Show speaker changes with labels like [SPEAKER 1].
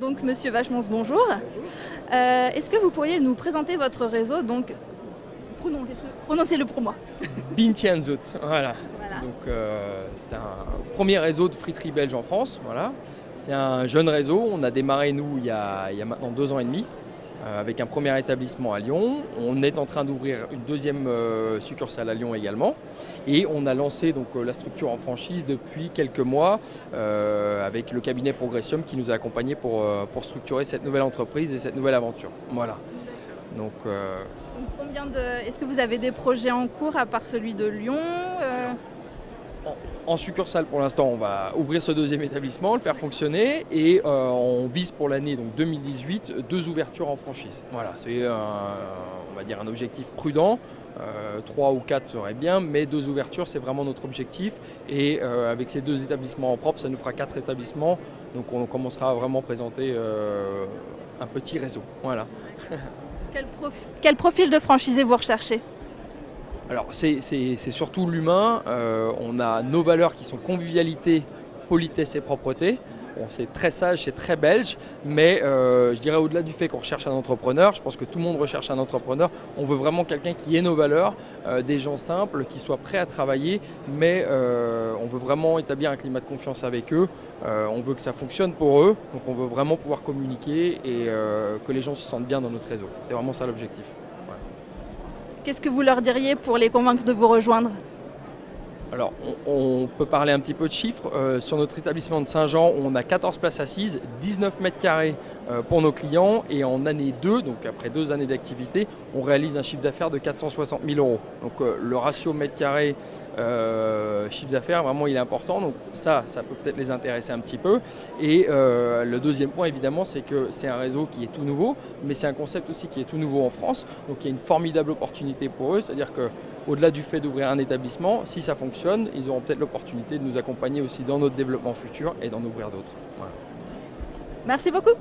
[SPEAKER 1] Donc, Monsieur Vachemans, bonjour. Est-ce que vous pourriez nous présenter votre réseau? Donc, prononcez-le pour moi.
[SPEAKER 2] Bintianzot, voilà.
[SPEAKER 1] Voilà.
[SPEAKER 2] Donc c'est un premier réseau de friterie belge en France. Voilà. C'est un jeune réseau. On a démarré nous il y a maintenant 2 ans et demi avec un premier établissement à Lyon. On est en train d'ouvrir une deuxième succursale à Lyon également. Et on a lancé donc la structure en franchise depuis quelques mois avec le cabinet Progressium qui nous a accompagnés pour structurer cette nouvelle entreprise et cette nouvelle aventure. Voilà. Donc,
[SPEAKER 1] Est-ce que vous avez des projets en cours à part celui de Lyon?
[SPEAKER 2] En succursale, pour l'instant, on va ouvrir ce deuxième établissement, le faire fonctionner et on vise pour l'année donc 2018 2 ouvertures en franchise. Voilà, c'est on va dire un objectif prudent. 3 ou 4 serait bien, mais 2 ouvertures, c'est vraiment notre objectif. Et avec ces 2 établissements en propre, ça nous fera 4 établissements. Donc on commencera à vraiment présenter un petit réseau. Voilà.
[SPEAKER 1] Quel profil de franchisé vous recherchez?
[SPEAKER 2] Alors c'est surtout l'humain. On a nos valeurs qui sont convivialité, politesse et propreté. Bon, c'est très sage, c'est très belge, mais je dirais au-delà du fait qu'on recherche un entrepreneur, je pense que tout le monde recherche un entrepreneur, on veut vraiment quelqu'un qui ait nos valeurs, des gens simples, qui soient prêts à travailler, mais on veut vraiment établir un climat de confiance avec eux, on veut que ça fonctionne pour eux, donc on veut vraiment pouvoir communiquer et que les gens se sentent bien dans notre réseau. C'est vraiment ça l'objectif. Ouais.
[SPEAKER 1] Qu'est-ce que vous leur diriez pour les convaincre de vous rejoindre?
[SPEAKER 2] Alors, on peut parler un petit peu de chiffres. Sur notre établissement de Saint-Jean, on a 14 places assises, 19 mètres carrés pour nos clients. Et en année 2, donc après 2 années d'activité, on réalise un chiffre d'affaires de 460 000 euros. Donc le ratio mètre carré chiffre d'affaires, vraiment, il est important. Donc ça peut peut-être les intéresser un petit peu. Et le deuxième point, évidemment, c'est que c'est un réseau qui est tout nouveau, mais c'est un concept aussi qui est tout nouveau en France. Donc il y a une formidable opportunité pour eux. C'est-à-dire qu'au-delà du fait d'ouvrir un établissement, si ça fonctionne, ils auront peut-être l'opportunité de nous accompagner aussi dans notre développement futur et d'en ouvrir d'autres. Voilà.
[SPEAKER 1] Merci beaucoup.